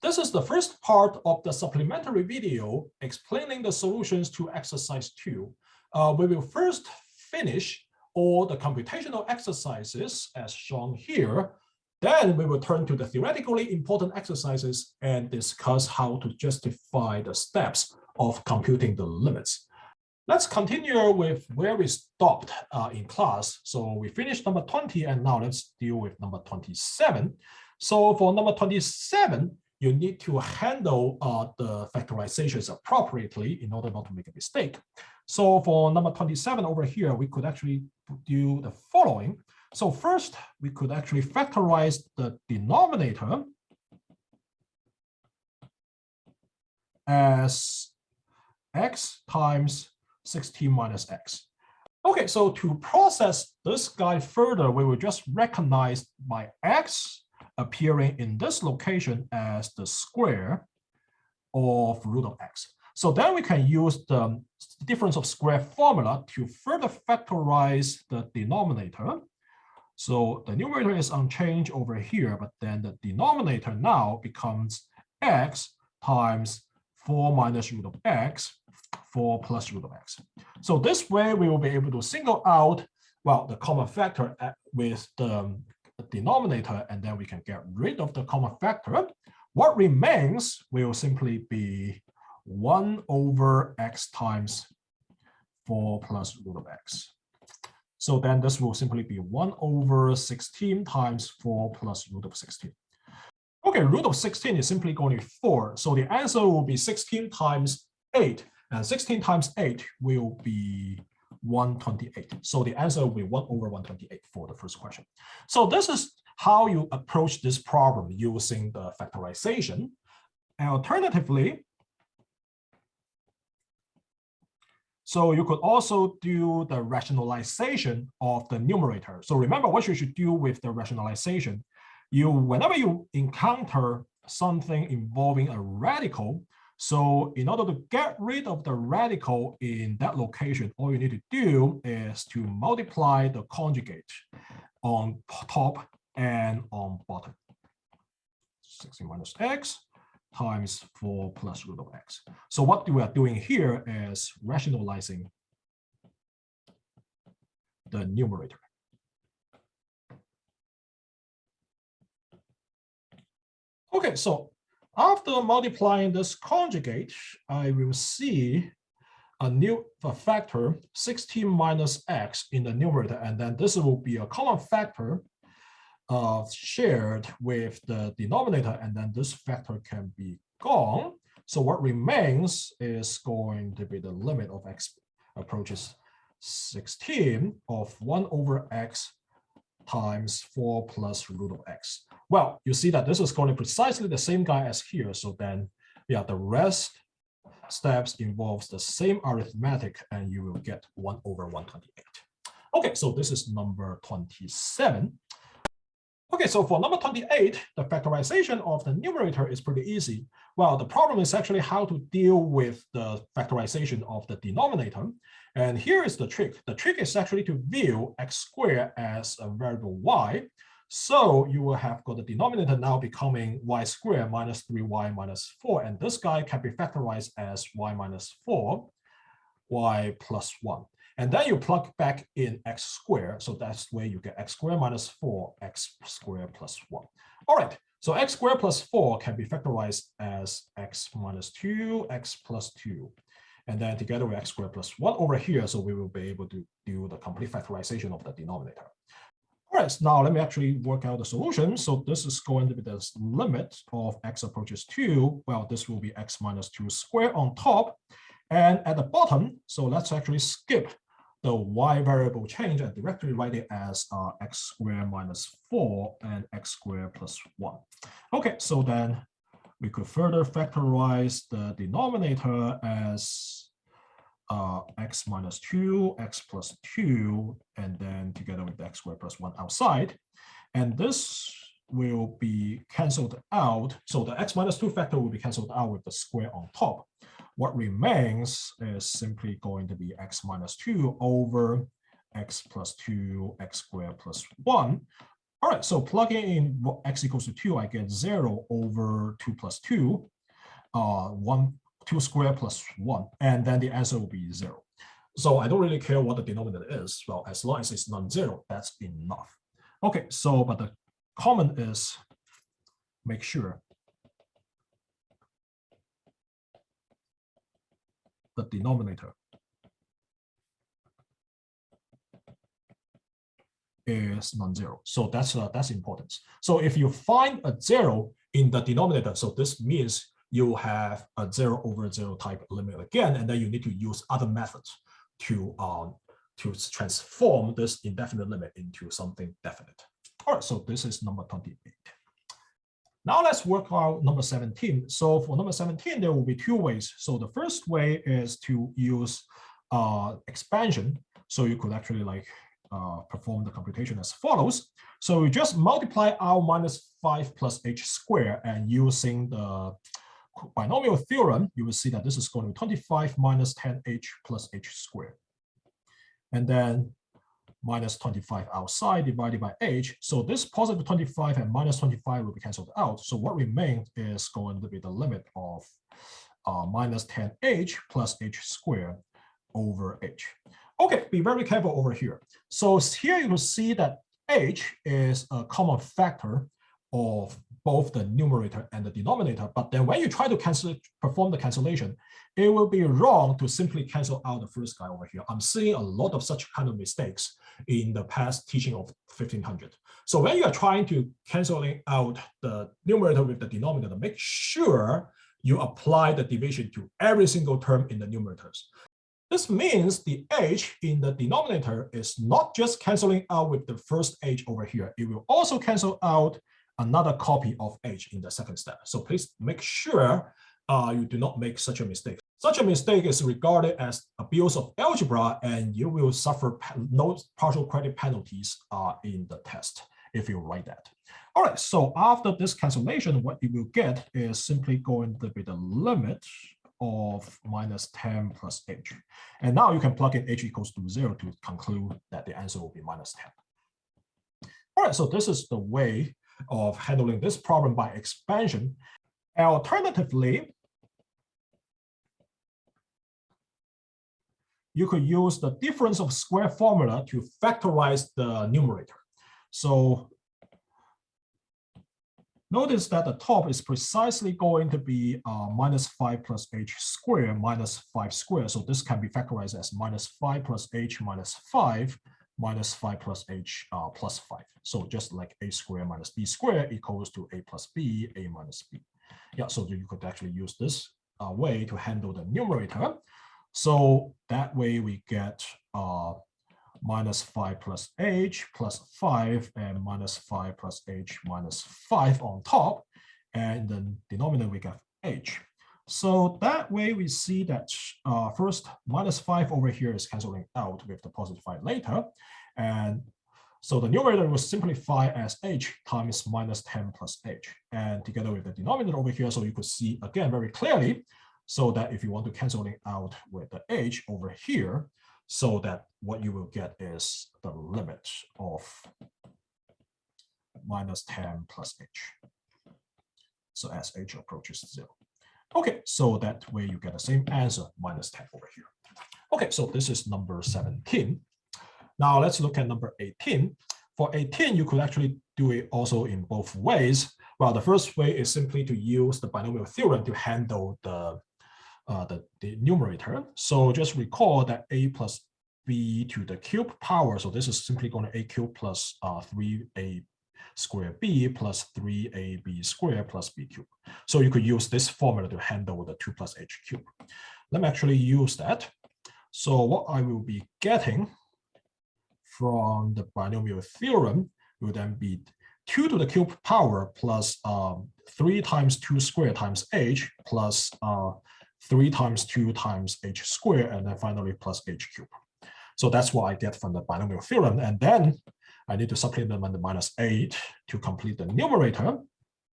This is the first part of the supplementary video explaining the solutions to exercise 2. We will first finish all the computational exercises as shown here. Then we will turn to the theoretically important exercises and discuss how to justify the steps of computing the limits. Let's continue with where we stopped in class. So we finished number 20, and now let's deal with number 27. So for number 27, you need to handle the factorizations appropriately in order not to make a mistake. So for number 27 over here, we could actually do the following. So first, we could actually factorize the denominator as x times 16 minus x. Okay, so to process this guy further, we will just recognize my x appearing in this location as the square of root of x. So then we can use the difference of square formula to further factorize the denominator. So the numerator is unchanged over here, but then the denominator now becomes x times 4 minus root of x, 4 plus root of x. So this way we will be able to single out, well, the common factor with the denominator, and then we can get rid of the common factor. What remains will simply be 1 over x times 4 plus root of x. So then this will simply be 1 over 16 times 4 plus root of 16. Okay, root of 16 is simply going to be 4. So the answer will be 16 times 8. And 16 times 8 will be 128. So the answer will be 1 over 128 for the first question. So this is how you approach this problem using the factorization. And alternatively, so you could also do the rationalization of the numerator. So remember what you should do with the rationalization. Whenever you encounter something involving a radical, so in order to get rid of the radical in that location, all you need to do is to multiply the conjugate on top and on bottom. 16 minus x times 4 plus root of x. So what we are doing here is rationalizing the numerator. Okay, so after multiplying this conjugate, I will see a factor 16 minus x in the numerator, and then this will be a common factor shared with the denominator, and then this factor can be gone. So what remains is going to be the limit of x approaches 16 of 1 over x times 4 plus root of x. Well, you see that this is going to be precisely the same guy as here. So then, yeah, the rest steps involves the same arithmetic, and you will get 1 over 128. Okay, so this is number 27. Okay, so for number 28, the factorization of the numerator is pretty easy. Well, the problem is actually how to deal with the factorization of the denominator. And here is the trick. The trick is actually to view x squared as a variable y. So you will have got the denominator now becoming y squared minus 3y minus 4. And this guy can be factorized as y minus 4, y plus 1. And then you plug back in x squared. So that's where you get x squared minus 4, x squared plus 1. All right. So x squared plus 4 can be factorized as x minus 2, x plus 2. And then together with x squared plus 1 over here, so we will be able to do the complete factorization of the denominator. All right, so now let me actually work out the solution. So this is going to be the limit of x approaches 2. Well, this will be x minus 2 squared on top. And at the bottom, so let's actually skip the y variable change and directly write it as x squared minus 4 and x squared plus 1. Okay, so then we could further factorize the denominator as x minus 2, x plus 2, and then together with the x squared plus 1 outside. And this will be canceled out. So the x minus 2 factor will be canceled out with the square on top. What remains is simply going to be x minus 2 over x plus 2, x squared plus 1. All right, so plugging in x equals to 2, I get 0 over 2 plus 2, 2 squared plus 1, and then the answer will be 0. So I don't really care what the denominator is. Well, as long as it's non-zero, that's enough. Okay, so but the comment is make sure the denominator is non-zero. So that's important. So if you find a 0 in the denominator, so this means you have a 0 over 0 type limit again, and then you need to use other methods to transform this indefinite limit into something definite. All right, so this is number 28. Now let's work out number 17. So for number 17, there will be two ways. So the first way is to use expansion. So you could actually perform the computation as follows. So we just multiply r minus 5 plus h squared, and using the binomial theorem, you will see that this is going to be 25 minus 10h plus h squared. And then minus 25 outside divided by h. So this positive 25 and minus 25 will be canceled out. So what remains is going to be the limit of minus 10h plus h squared over h. Okay, be very careful over here. So here you will see that h is a common factor of both the numerator and the denominator. But then when you try to perform the cancellation, it will be wrong to simply cancel out the first guy over here. I'm seeing a lot of such kind of mistakes in the past teaching of 1500. So when you are trying to canceling out the numerator with the denominator, make sure you apply the division to every single term in the numerators. This means the h in the denominator is not just canceling out with the first h over here. It will also cancel out another copy of h in the second step. So please make sure you do not make such a mistake. Such a mistake is regarded as abuse of algebra, and you will suffer no partial credit penalties in the test if you write that. All right, so after this cancellation, what you will get is simply going to be the limit of minus 10 plus h. And now you can plug in h equals to 0 to conclude that the answer will be minus 10. All right, so this is the way of handling this problem by expansion. Alternatively, you could use the difference of square formula to factorize the numerator. So notice that the top is precisely going to be minus 5 plus h squared minus 5 squared. So this can be factorized as minus 5 plus h minus 5 minus 5 plus h plus 5. So just like a squared minus b squared equals to a plus b, a minus b. Yeah, so you could actually use this way to handle the numerator. So that way we get minus 5 plus h plus 5 and minus 5 plus h minus 5 on top. And then denominator we get h. So that way we see that first minus 5 over here is canceling out with the positive 5 later. And so the numerator will simplify as h times minus 10 plus h. And together with the denominator over here, so you could see again very clearly, so that if you want to cancel it out with the h over here, so that what you will get is the limit of minus 10 plus h. So as h approaches 0. Okay, so that way you get the same answer, minus 10 over here. Okay, so this is number 17. Now let's look at number 18. For 18, you could actually do it also in both ways. Well, the first way is simply to use the binomial theorem to handle the numerator. So just recall that a plus b to the cube power. So this is simply going to a cube plus 3a squared b plus 3ab squared plus b cube. So you could use this formula to handle the 2 plus h cube. Let me actually use that. So what I will be getting from the binomial theorem will then be 2 to the cube power plus 3 times 2 squared times h plus 3 times 2 times h squared, and then finally plus h cube. So that's what I get from the binomial theorem. And then I need to supplement the minus 8 to complete the numerator.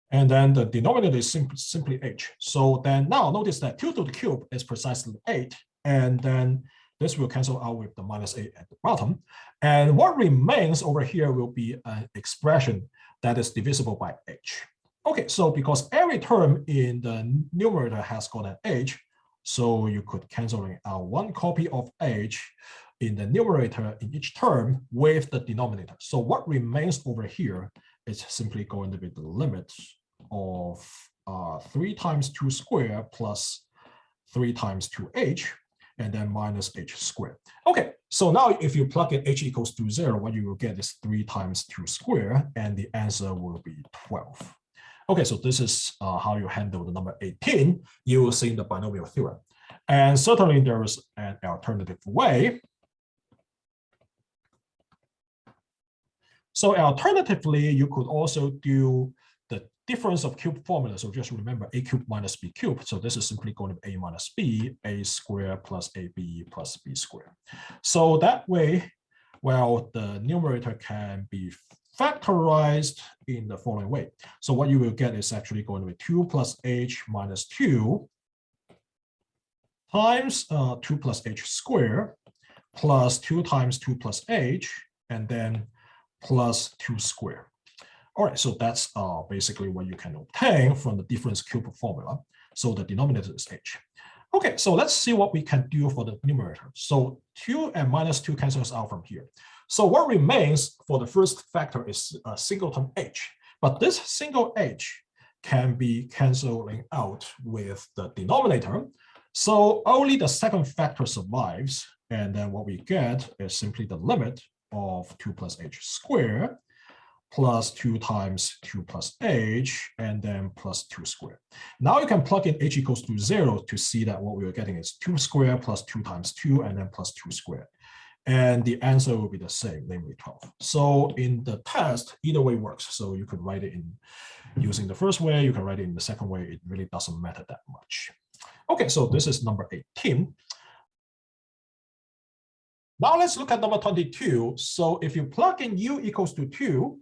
And then the denominator is simply h. So then now notice that 2 to the cube is precisely 8. And then This will cancel out with the -8 at the bottom. And what remains over here will be an expression that is divisible by h. Okay, so because every term in the numerator has got an h, so you could cancel out one copy of h in the numerator in each term with the denominator. So what remains over here is simply going to be the limit of 3 times 2 squared plus 3 times 2h, and then minus h squared. Okay, so now if you plug in h equals to 0, what you will get is 3 times 2 squared, and the answer will be 12. Okay, so this is how you handle the number 18 using the binomial theorem. And certainly there is an alternative way. So alternatively, you could also do the difference of cube formula. So just remember a cubed minus b cubed. So this is simply going to be a minus b, a squared plus ab plus b squared. So that way, well, the numerator can be factorized in the following way. So what you will get is actually going to be 2 plus h minus 2 times 2 plus h squared plus 2 times 2 plus h, and then plus 2 squared. All right, so that's basically what you can obtain from the difference cube formula. So the denominator is h. Okay, so let's see what we can do for the numerator. So 2 and minus 2 cancels out from here. So what remains for the first factor is a singleton h. But this single h can be canceling out with the denominator. So only the second factor survives. And then what we get is simply the limit of 2 plus h squared plus 2 times 2 plus h, and then plus 2 squared. Now you can plug in h equals to 0 to see that what we are getting is 2 squared plus 2 times 2, and then plus 2 squared. And the answer will be the same, namely 12. So in the test, either way works. So you could write it in using the first way, you can write it in the second way. It really doesn't matter that much. Okay, so this is number 18. Now let's look at number 22. So if you plug in u equals to 2,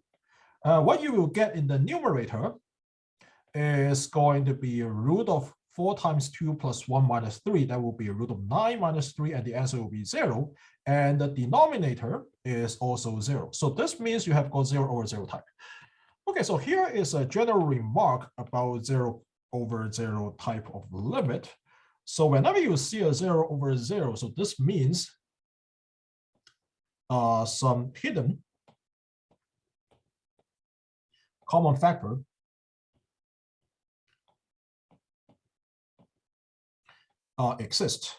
what you will get in the numerator is going to be a root of 4 times 2 plus 1 minus 3. That will be a root of 9 minus 3, and the answer will be 0. And the denominator is also 0. So this means you have got 0 over 0 type. Okay, so here is a general remark about 0 over 0 type of limit. So whenever you see a 0 over 0, so this means some hidden common factor exists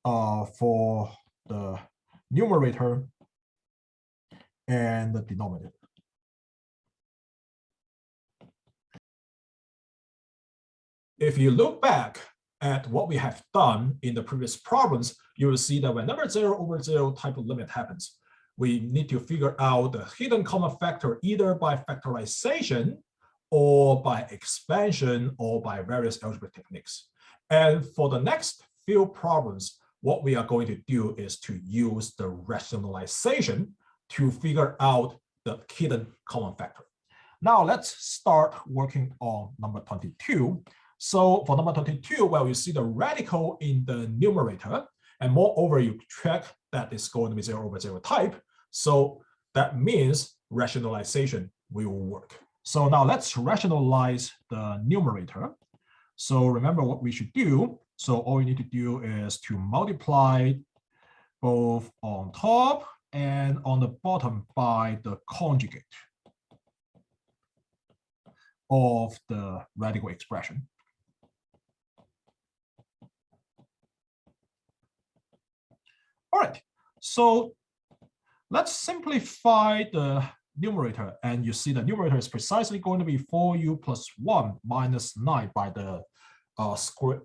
for the numerator and the denominator. If you look back at what we have done in the previous problems, you will see that whenever 0 over 0 type of limit happens, we need to figure out the hidden common factor either by factorization or by expansion or by various algebraic techniques. And for the next few problems, what we are going to do is to use the rationalization to figure out the hidden common factor. Now let's start working on number 22. So for number 22, well, you see the radical in the numerator, and moreover, you check that it's going to be 0 over 0 type. So that means rationalization will work. So now let's rationalize the numerator. So remember what we should do. So all you need to do is to multiply both on top and on the bottom by the conjugate of the radical expression. All right, so let's simplify the numerator, and you see the numerator is precisely going to be 4u plus 1 minus 9 by the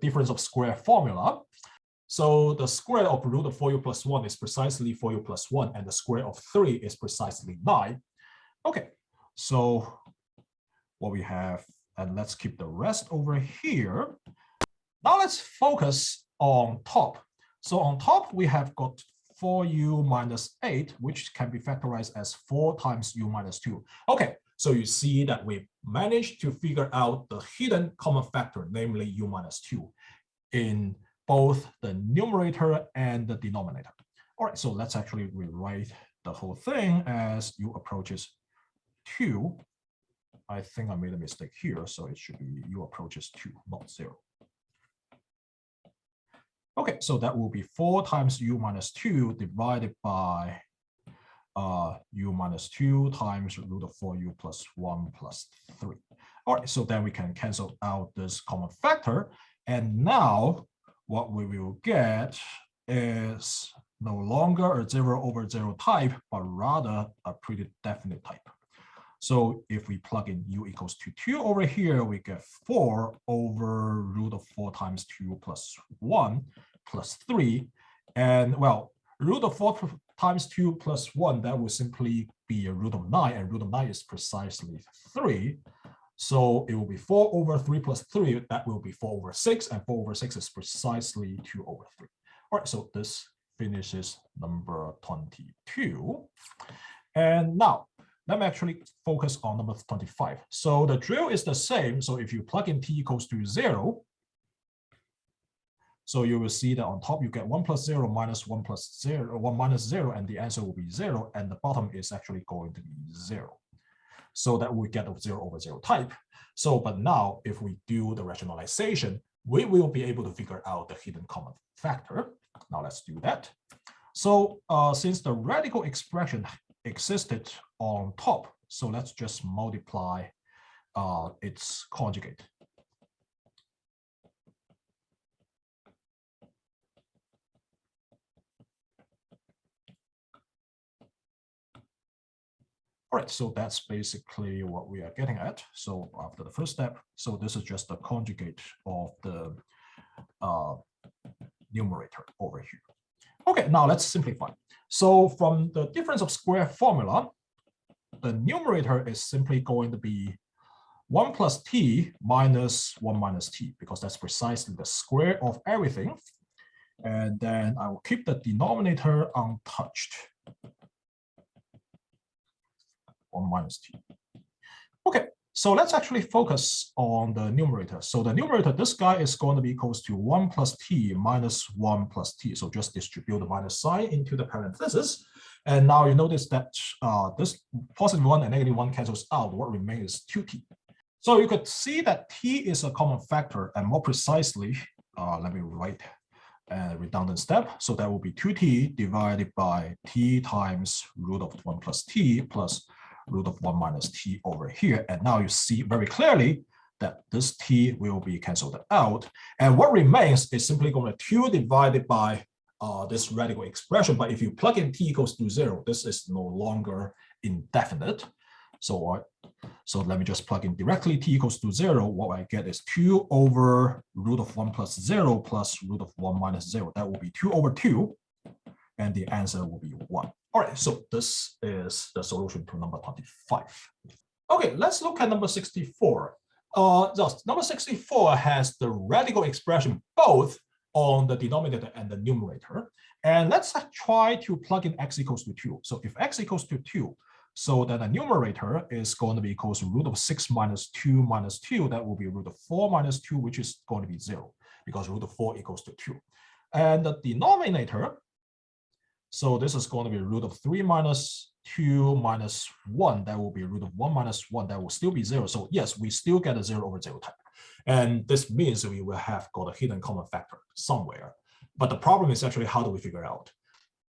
difference of square formula. So the square of root of 4u plus 1 is precisely 4u plus 1, and the square of 3 is precisely 9. Okay, so what we have, and let's keep the rest over here. Now let's focus on top. So on top, we have got 4u minus 8, which can be factorized as 4 times u minus 2. Okay, so you see that we managed to figure out the hidden common factor, namely u minus 2. in both the numerator and the denominator. All right, so let's actually rewrite the whole thing as u approaches 2. I think I made a mistake here, so it should be u approaches 2, not 0. Okay, so that will be 4 times u minus 2 divided by u minus 2 times root of 4u plus 1 plus 3. All right, so then we can cancel out this common factor. And now what we will get is no longer a 0 over 0 type, but rather a pretty definite type. So if we plug in u equals to 2 over here, we get 4 over root of 4 times 2 plus 1 plus 3. And well, root of 4 times 2 plus 1, that will simply be a root of 9, and root of 9 is precisely 3. So it will be 4 over 3 plus 3, that will be 4 over 6, and 4 over 6 is precisely 2 over 3. All right, so this finishes number 22. And now, let me actually focus on number 25. So the drill is the same. So if you plug in t equals to 0, so you will see that on top you get 1 plus 0 minus 1 plus 0, 1 minus 0, and the answer will be 0, and the bottom is actually going to be 0. So that we get a 0 over 0 type. So, but now if we do the rationalization, we will be able to figure out the hidden common factor. Now let's do that. So since the radical expression existed on top, so let's just multiply its conjugate. All right, so that's basically what we are getting at. So after the first step, so this is just the conjugate of the numerator over here. Okay, now let's simplify. So from the difference of square formula, the numerator is simply going to be 1 plus t minus 1 minus t, because that's precisely the square of everything. And then I will keep the denominator untouched. 1 minus t. Okay, so let's actually focus on the numerator. So the numerator, this guy is going to be equals to 1 plus t minus 1 plus t. So just distribute the minus sign into the parenthesis. And now you notice that this positive 1 and negative 1 cancels out. What remains is 2t. So you could see that t is a common factor, and more precisely, let me write a redundant step. So that will be 2t divided by t times root of 1 plus t plus root of 1 minus t over here. And now you see very clearly that this t will be canceled out. And what remains is simply going to 2 divided by this radical expression. But if you plug in t equals to 0, this is no longer indefinite. So let me just plug in directly t equals to 0. What I get is 2 over root of 1 plus 0 plus root of 1 minus 0. That will be 2 over 2. And the answer will be 1. All right, so this is the solution to number 25. Okay, let's look at number 64. Number 64 has the radical expression both on the denominator and the numerator. And let's try to plug in x equals to 2. So if x equals to 2, so then the numerator is going to be equals to root of 6 minus 2 minus 2. That will be root of 4 minus 2, which is going to be 0, because root of 4 equals to 2. And the denominator, so this is going to be root of 3 minus 2 minus 1. That will be root of 1 minus 1. That will still be 0. So yes, we still get a 0 over 0 type. And this means we will have got a hidden common factor somewhere. But the problem is actually, how do we figure out?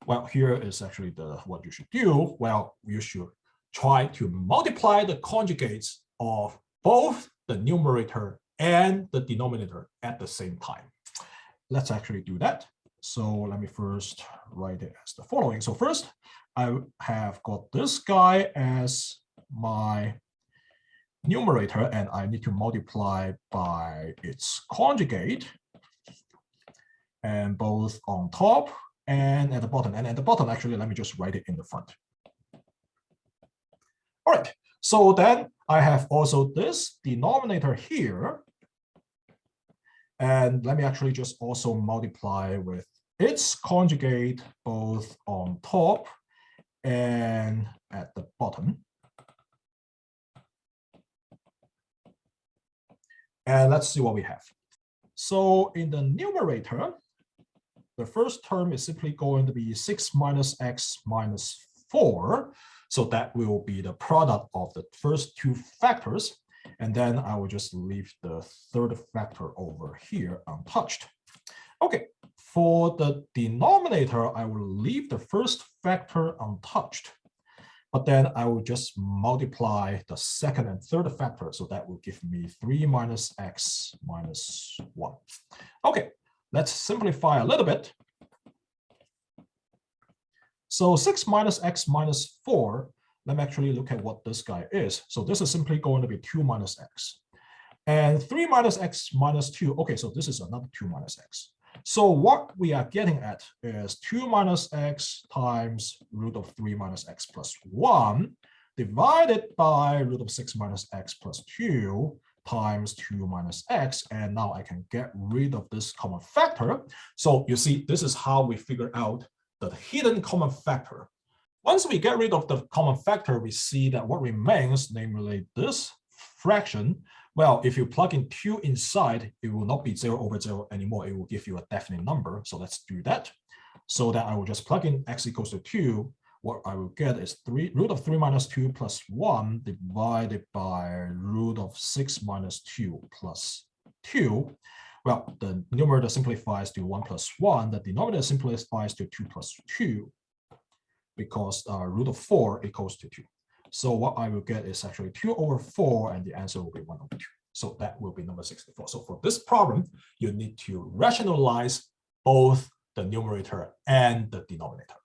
Well, here is actually what you should do. Well, you should try to multiply the conjugates of both the numerator and the denominator at the same time. Let's actually do that. So let me first write it as the following. So first, I have got this guy as my numerator, and I need to multiply by its conjugate, and both on top and at the bottom. And at the bottom, actually, let me just write it in the front. All right, so then I have also this denominator here. And let me actually just also multiply with its conjugate both on top and at the bottom. And let's see what we have. So in the numerator, the first term is simply going to be 6 minus x minus 4. So that will be the product of the first two factors. And then I will just leave the third factor over here untouched. Okay, for the denominator, I will leave the first factor untouched. But then I will just multiply the second and third factor. So that will give me 3 minus x minus 1. Okay, let's simplify a little bit. So 6 minus x minus 4, let me actually look at what this guy is. So this is simply going to be 2 minus x. And 3 minus x minus 2, okay, so this is another 2 minus x. So what we are getting at is 2 minus x times root of 3 minus x plus 1 divided by root of 6 minus x plus 2 times 2 minus x. And now I can get rid of this common factor. So you see, this is how we figure out the hidden common factor. Once we get rid of the common factor, we see that what remains, namely this fraction, well, if you plug in 2 inside, it will not be 0 over 0 anymore. It will give you a definite number. So let's do that. So that I will just plug in x equals to 2. What I will get is root of 3 minus 2 plus 1 divided by root of 6 minus 2 plus 2. Well, the numerator simplifies to 1 plus 1. The denominator simplifies to 2 plus 2 because root of 4 equals to 2. So what I will get is actually 2 over 4, and the answer will be 1 over 2. So that will be number 64. So for this problem, you need to rationalize both the numerator and the denominator.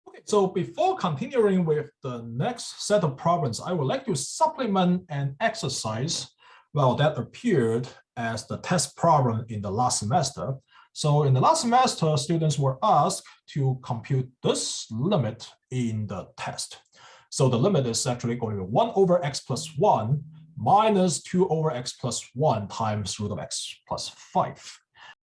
Okay, so before continuing with the next set of problems, I would like to supplement an exercise, well, that appeared as the test problem in the last semester. So in the last semester, students were asked to compute this limit in the test. So the limit is actually going to be 1 over x plus 1 minus 2 over x plus 1 times root of x plus 5.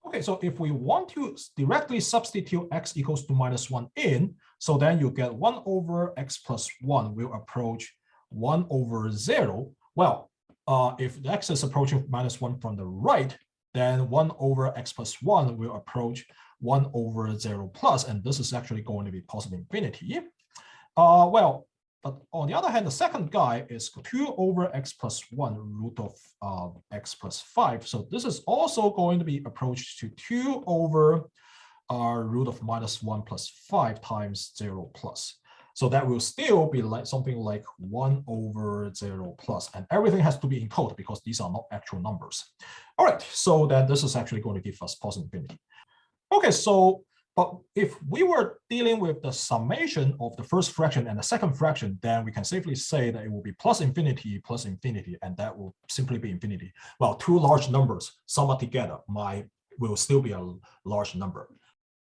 Okay, so if we want to directly substitute x equals to minus 1 in, so then you get 1 over x plus 1 will approach 1 over 0. Well, if the x is approaching minus 1 from the right, then 1 over x plus 1 will approach 1 over 0 plus, and this is actually going to be positive infinity. But on the other hand, the second guy is 2 over x plus 1 root of x plus 5. So this is also going to be approached to 2 over root of minus 1 plus 5 times 0 plus. So that will still be like something like 1 over 0 plus. And everything has to be encoded because these are not actual numbers. All right, so then this is actually going to give us positive infinity. Okay, so but if we were dealing with the summation of the first fraction and the second fraction, then we can safely say that it will be plus infinity, and that will simply be infinity. Well, two large numbers summed together will still be a large number.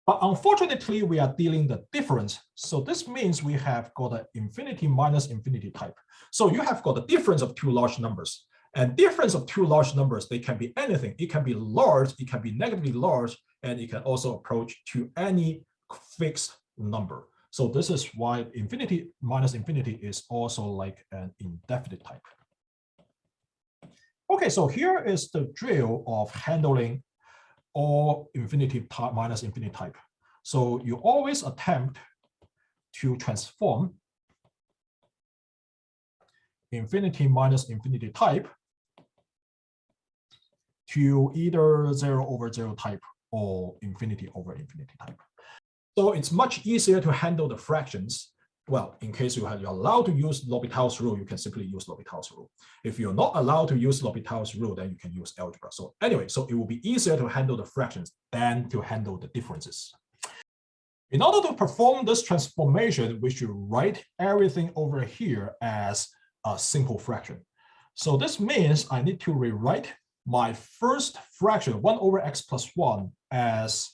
But unfortunately, we are dealing the difference. So this means we have got an infinity minus infinity type. So you have got the difference of two large numbers. And difference of two large numbers, they can be anything. It can be large, it can be negatively large, and it can also approach to any fixed number. So this is why infinity minus infinity is also like an indefinite type. Okay, so here is the drill of handling all infinity minus infinity type. So you always attempt to transform infinity minus infinity type to either 0 over 0 type or infinity over infinity type. So it's much easier to handle the fractions. Well, in case you're allowed to use L'Hopital's rule, you can simply use L'Hopital's rule. If you're not allowed to use L'Hopital's rule, then you can use algebra. So anyway, so it will be easier to handle the fractions than to handle the differences. In order to perform this transformation, we should write everything over here as a simple fraction. So this means I need to rewrite my first fraction, 1 over x plus 1, as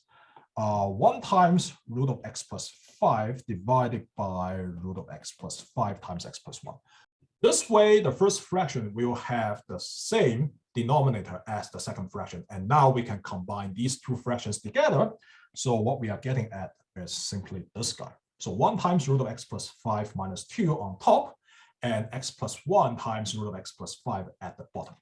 1 times root of x plus 5 divided by root of x plus 5 times x plus 1. This way, the first fraction will have the same denominator as the second fraction. And now we can combine these two fractions together. So what we are getting at is simply this guy. So 1 times root of x plus 5 minus 2 on top, and x plus 1 times root of x plus 5 at the bottom.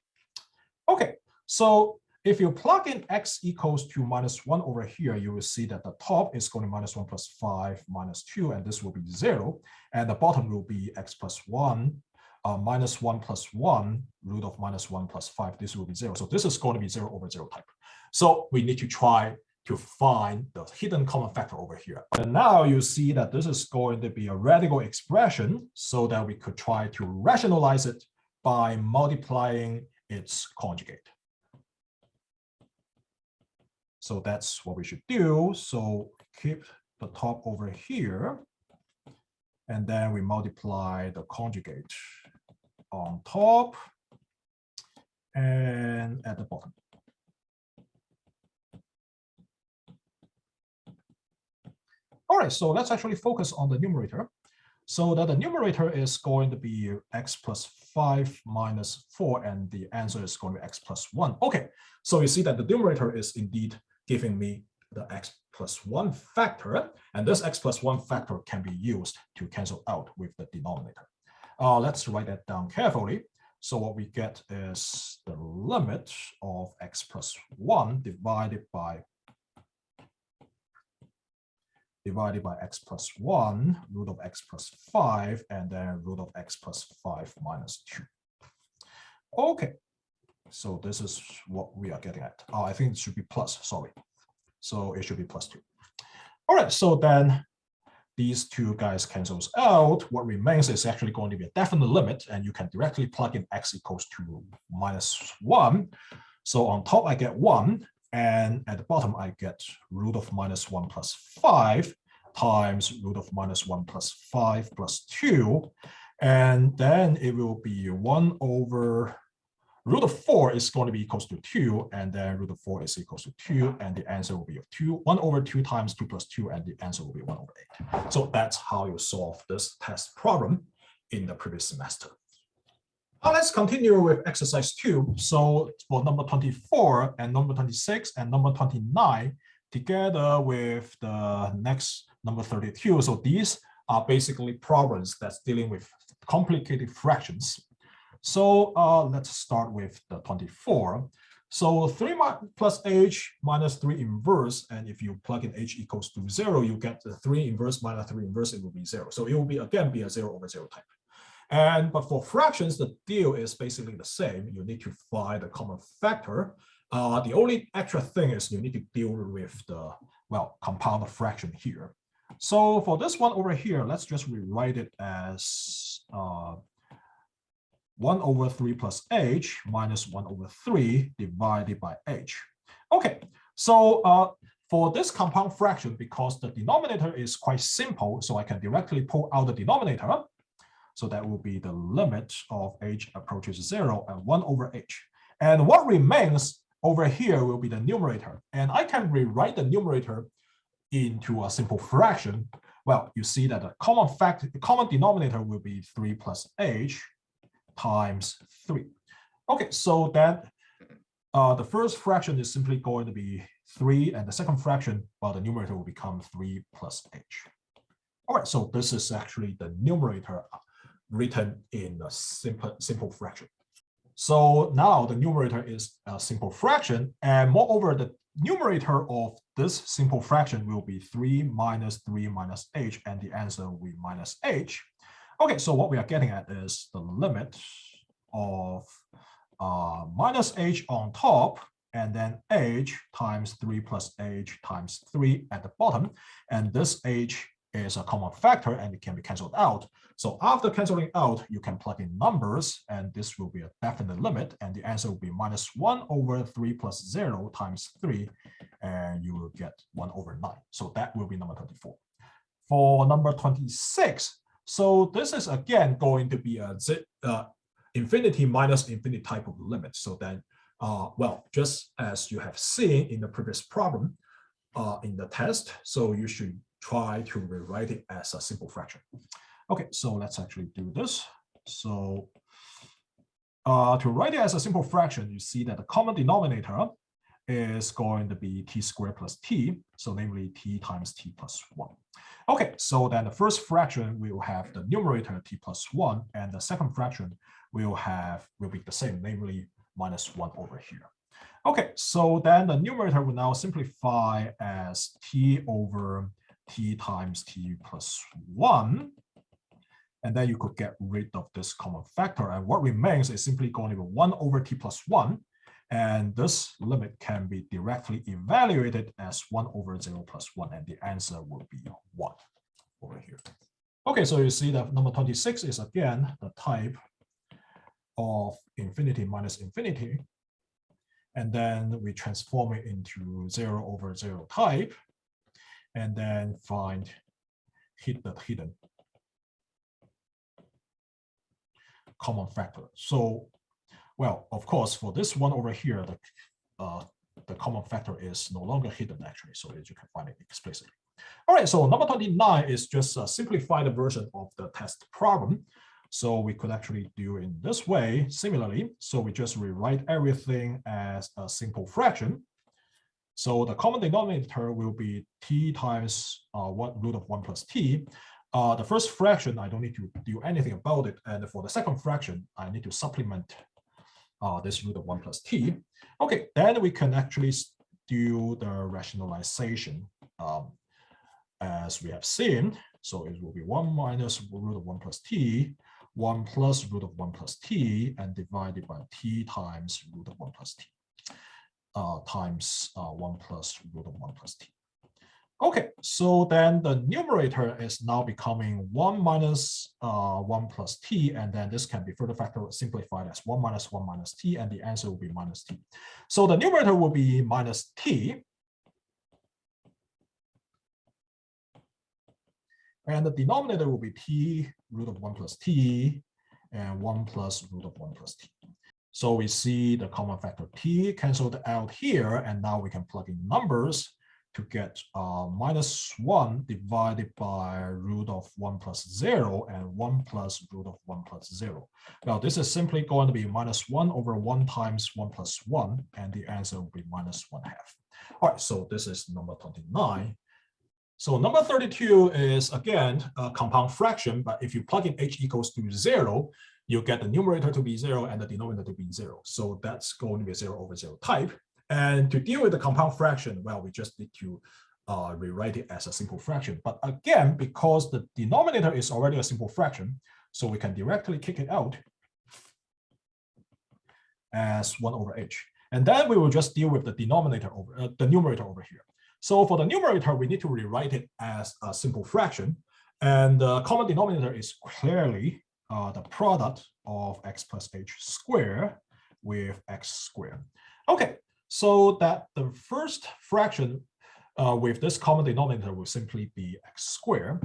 Okay, so if you plug in x equals to -1 over here, you will see that the top is going to -1 plus 5 minus 2, and this will be 0. And the bottom will be x plus 1, -1 plus 1, root of -1 plus 5. This will be 0. So this is going to be 0 over 0 type. So we need to try to find the hidden common factor over here. And now you see that this is going to be a radical expression, so that we could try to rationalize it by multiplying its conjugate. So that's what we should do. So keep the top over here, and then we multiply the conjugate on top and at the bottom. All right, so let's actually focus on the numerator. So that the numerator is going to be x plus 5 minus 4, and the answer is going to be x plus 1. Okay, so you see that the numerator is indeed giving me the x plus 1 factor, and this x plus 1 factor can be used to cancel out with the denominator. Let's write that down carefully. So what we get is the limit of x plus 1 divided by x plus 1, root of x plus 5, and then root of x plus 5 minus 2. Okay, so this is what we are getting at. I think it should be plus, sorry. So it should be plus 2. All right, so then these two guys cancels out. What remains is actually going to be a definite limit, and you can directly plug in x equals to -1. So on top, I get 1. And at the bottom, I get root of -1 plus 5 times root of -1 plus 5 plus 2. And then it will be 1 over root of 4 is going to be equals to 2. And then root of 4 is equals to 2. And the answer will be 1 over 2 times 2 plus 2. And the answer will be 1 over 8. So that's how you solve this test problem in the previous semester. Now let's continue with exercise 2. So for number 24 and number 26 and number 29, together with the next number 32. So these are basically problems that's dealing with complicated fractions. So let's start with the 24. So 3 plus h minus 3 inverse, and if you plug in h equals to 0, you get the 3 inverse minus 3 inverse, it will be 0. So it will be, again, be a 0 over 0 type. But for fractions, the deal is basically the same. You need to find the common factor. The only extra thing is you need to deal with the, well, compound fraction here. So for this one over here, let's just rewrite it as 1 over 3 plus h minus 1 over 3 divided by h. Okay, so for this compound fraction, because the denominator is quite simple, so I can directly pull out the denominator. So that will be the limit of h approaches 0 and 1 over h. And what remains over here will be the numerator. And I can rewrite the numerator into a simple fraction. Well, you see that the common denominator will be 3 plus h times 3. Okay, so then the first fraction is simply going to be 3, and the second fraction, well, the numerator will become 3 plus h. All right, so this is actually the numerator written in a simple fraction. So now the numerator is a simple fraction, and moreover, the numerator of this simple fraction will be 3 minus h, and the answer will be minus h. Okay, so what we are getting at is the limit of minus h on top, and then h times 3 plus h times 3 at the bottom, and this h is a common factor and it can be canceled out. So after canceling out, you can plug in numbers, and this will be a definite limit, and the answer will be minus 1 over 3 plus 0 times 3, and you will get 1 over 9. So that will be number 24. For number 26, so this is again going to be a infinity minus infinity type of limit. So then, well, just as you have seen in the previous problem in the test, so you should try to rewrite it as a simple fraction. Okay, so let's actually do this. So to write it as a simple fraction, you see that the common denominator is going to be t squared plus t, so namely t times t plus 1. Okay, so then the first fraction will have the numerator t plus 1, and the second fraction will be the same, namely minus 1 over here. Okay, so then the numerator will now simplify as t over t times t plus 1. And then you could get rid of this common factor. And what remains is simply going to be 1 over t plus 1. And this limit can be directly evaluated as 1 over 0 plus 1. And the answer will be 1 over here. Okay, so you see that number 26 is again the type of infinity minus infinity. And then we transform it into 0 over 0 type. And then find the hidden common factor. So, well, of course, for this one over here, the common factor is no longer hidden actually, so that you can find it explicitly. All right, so number 29 is just a simplified version of the test problem. So we could actually do in this way similarly. So we just rewrite everything as a simple fraction. So the common denominator will be t times root of 1 plus t. The first fraction, I don't need to do anything about it. And for the second fraction, I need to supplement this root of 1 plus t. Okay, then we can actually do the rationalization as we have seen. So it will be 1 minus root of 1 plus t, 1 plus root of 1 plus t, and divided by t times root of 1 plus t. Times 1 plus root of 1 plus t. Okay, so then the numerator is now becoming 1 minus 1 plus t, and then this can be further simplified as 1 minus t, and the answer will be minus t. So the numerator will be minus t, and the denominator will be t root of 1 plus t, and 1 plus root of 1 plus t. So we see the common factor t canceled out here, and now we can plug in numbers to get minus 1 divided by root of 1 plus 0 and 1 plus root of 1 plus 0. Now this is simply going to be minus 1 over 1 times 1 plus 1, and the answer will be minus 1/2. All right, so this is number 29. So number 32 is again a compound fraction, but if you plug in h equals to 0, you get the numerator to be 0 and the denominator to be 0. So that's going to be a 0 over 0 type. And to deal with the compound fraction, well, we just need to rewrite it as a simple fraction. But again, because the denominator is already a simple fraction, so we can directly kick it out as 1 over h. And then we will just deal with the denominator over the numerator over here. So for the numerator, we need to rewrite it as a simple fraction. And the common denominator is clearly the product of x plus h squared with x squared. Okay, so that the first fraction with this common denominator will simply be x squared.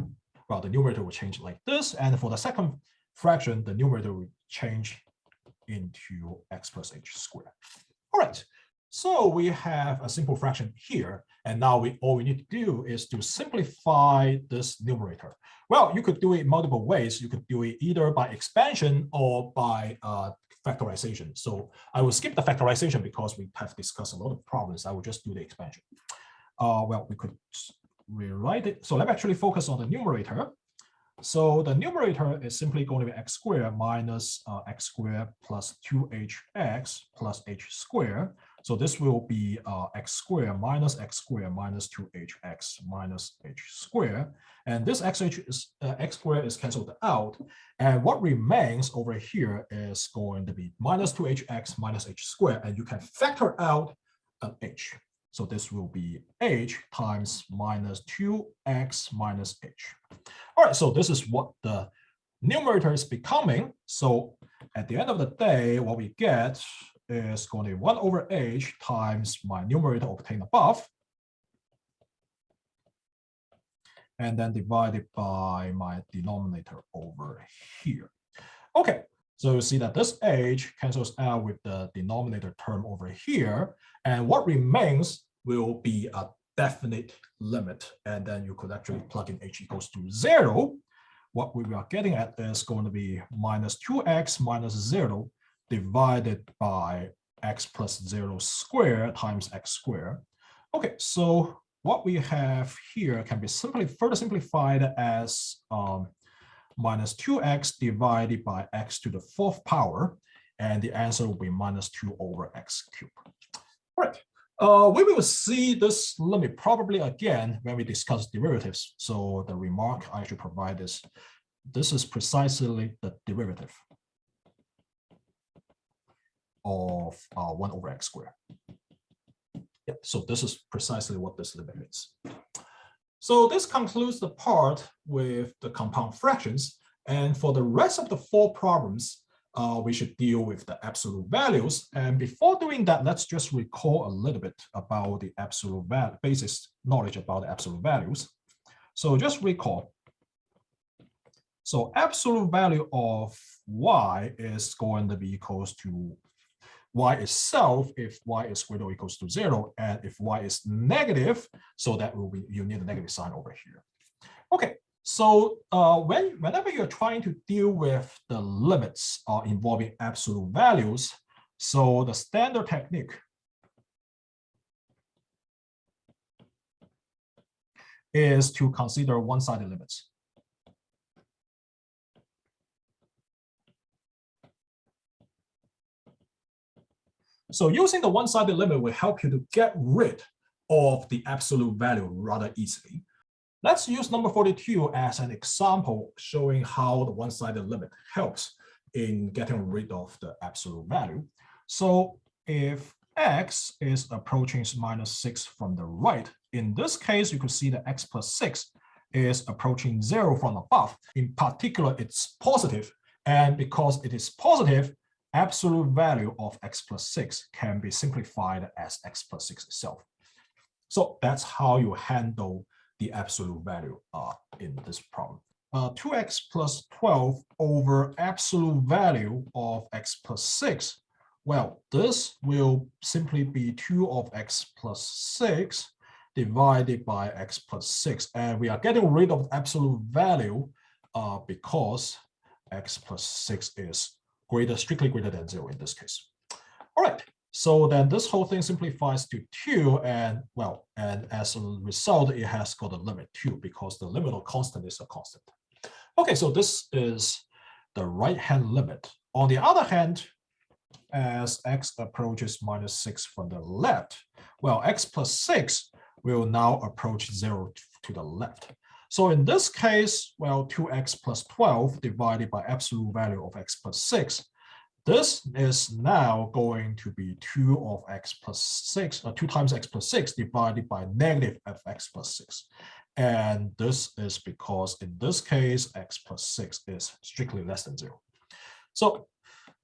Well, the numerator will change like this. And for the second fraction, the numerator will change into x plus h squared. All right, so we have a simple fraction here. And now all we need to do is to simplify this numerator. Well, you could do it multiple ways. You could do it either by expansion or by factorization. So I will skip the factorization because we have discussed a lot of problems. I will just do the expansion. Well, we could rewrite it. So let's actually focus on the numerator. So the numerator is simply going to be x squared minus x squared plus 2hx plus h squared. So this will be x squared minus 2hx minus h squared. And this x squared is canceled out. And what remains over here is going to be minus 2hx minus h squared. And you can factor out an h. So this will be h times minus 2x minus h. All right, so this is what the numerator is becoming. So at the end of the day, what we get is going to be 1 over h times my numerator obtained above, and then divided by my denominator over here. Okay, so you see that this h cancels out with the denominator term over here, and what remains will be a definite limit, and then you could actually plug in h equals to 0. What we are getting at is going to be minus 2x minus 0 divided by x plus 0 squared times x squared. Okay, so what we have here can be further simplified as minus 2x divided by x to the 4th power, and the answer will be minus 2 over x cubed. right. We will see this limit probably again when we discuss derivatives. So the remark I should provide is, this is precisely the derivative of 1 over x squared. Yeah, so this is precisely what this limit is. So this concludes the part with the compound fractions. And for the rest of the 4 problems, we should deal with the absolute values. And before doing that, let's just recall a little bit about the absolute value, basic knowledge about the absolute values. So just recall. So absolute value of y is going to be equals to y itself if y is greater or equals to 0, and if y is negative, so that will be, you need a negative sign over here. Okay, so whenever you're trying to deal with the limits involving absolute values, so the standard technique is to consider one-sided limits. So using the one-sided limit will help you to get rid of the absolute value rather easily. Let's use number 42 as an example showing how the one-sided limit helps in getting rid of the absolute value. So if x is approaching -6 from the right, in this case, you could see that x plus 6 is approaching 0 from above. In particular, it's positive, and because it is positive, absolute value of x plus 6 can be simplified as x plus 6 itself. So that's how you handle the absolute value in this problem. 2x plus 12 over absolute value of x plus 6. Well, this will simply be 2 of x plus 6 divided by x plus 6. And we are getting rid of absolute value because x plus 6 is strictly greater than 0 in this case. All right, so then this whole thing simplifies to 2, and well, and as a result, it has got a limit 2 because the limit of constant is a constant. Okay, so this is the right-hand limit. On the other hand, as x approaches -6 from the left, well, x plus 6 will now approach 0 to the left. So in this case, well, 2x plus 12 divided by absolute value of x plus 6, this is now going to be 2 of x plus 6, or 2 times x plus 6 divided by negative of x plus 6. And this is because in this case, x plus 6 is strictly less than 0. So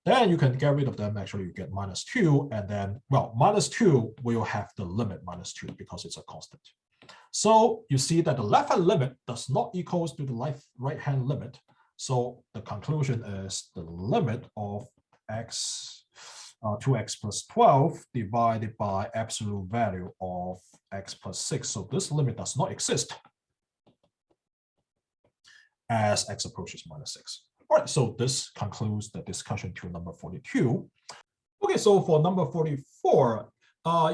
then you can get rid of them. Actually, you get -2, and then, well, -2 will have the limit -2 because it's a constant. So you see that the left-hand limit does not equals to the right-hand limit. So the conclusion is the limit of x 2x plus 12 divided by absolute value of x plus 6. So this limit does not exist as x approaches -6. All right, so this concludes the discussion to number 42. Okay, so for number 44,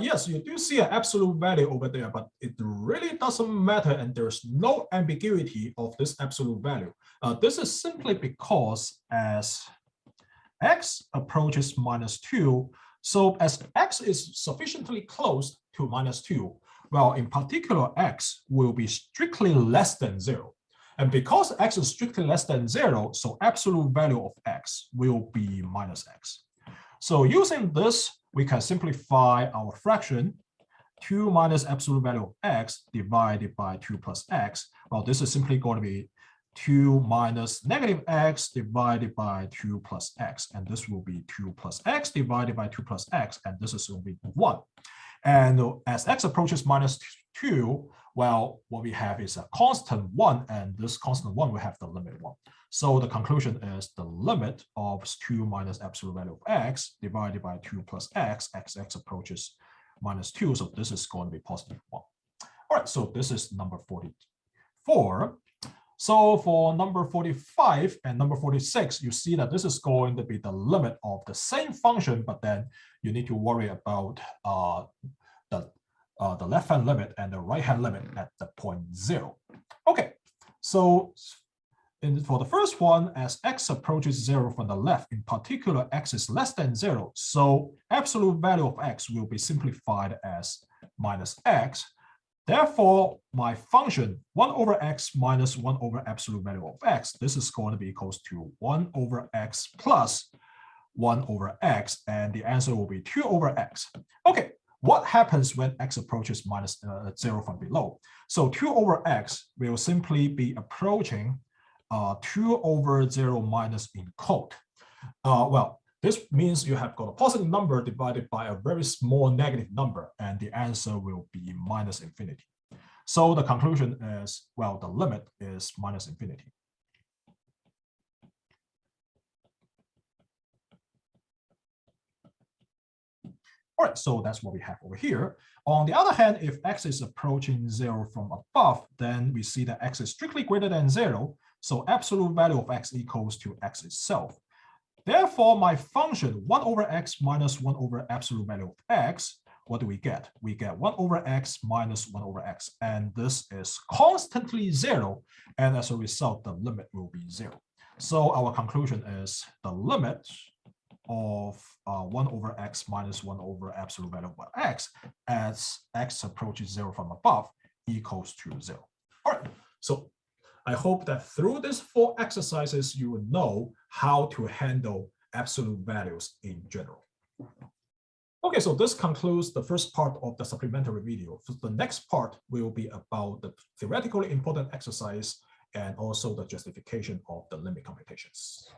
yes, you do see an absolute value over there, but it really doesn't matter, and there's no ambiguity of this absolute value. This is simply because as x approaches -2, so as x is sufficiently close to -2, well, in particular, x will be strictly less than 0. And because x is strictly less than 0, so absolute value of x will be -x. So using this, we can simplify our fraction 2 minus absolute value of x divided by 2 plus x. Well, this is simply going to be 2 minus negative x divided by 2 plus x. And this will be 2 plus x divided by 2 plus x. And this is going to be 1. And as x approaches -2, well, what we have is a constant 1. And this constant 1 will have the limit 1. So the conclusion is the limit of 2 minus absolute value of x divided by 2 plus x, x approaches -2. So this is going to be positive 1. All right, so this is number 44. So for number 45 and number 46, you see that this is going to be the limit of the same function, but then you need to worry about the left-hand limit and the right-hand limit at the point 0. Okay, so for the first one, as x approaches 0 from the left, in particular, x is less than 0. So absolute value of x will be simplified as minus x. Therefore, my function 1 over x minus 1 over absolute value of x, this is going to be equals to 1 over x plus 1 over x, and the answer will be 2 over x. Okay, what happens when x approaches minus 0 from below? So 2 over x will simply be approaching 2 over 0 minus in code. Well, this means you have got a positive number divided by a very small negative number, and the answer will be minus infinity. So the conclusion is, well, the limit is minus infinity. All right, so that's what we have over here. On the other hand, if x is approaching 0 from above, then we see that x is strictly greater than 0. So absolute value of x equals to x itself. Therefore, my function 1 over x minus 1 over absolute value of x, what do we get? We get 1 over x minus 1 over x. And this is constantly 0. And as a result, the limit will be 0. So our conclusion is the limit of 1 over x minus 1 over absolute value of x as x approaches 0 from above equals to 0. All right, so I hope that through these 4 exercises, you will know how to handle absolute values in general. Okay, so this concludes the first part of the supplementary video. So the next part will be about the theoretically important exercise and also the justification of the limit computations.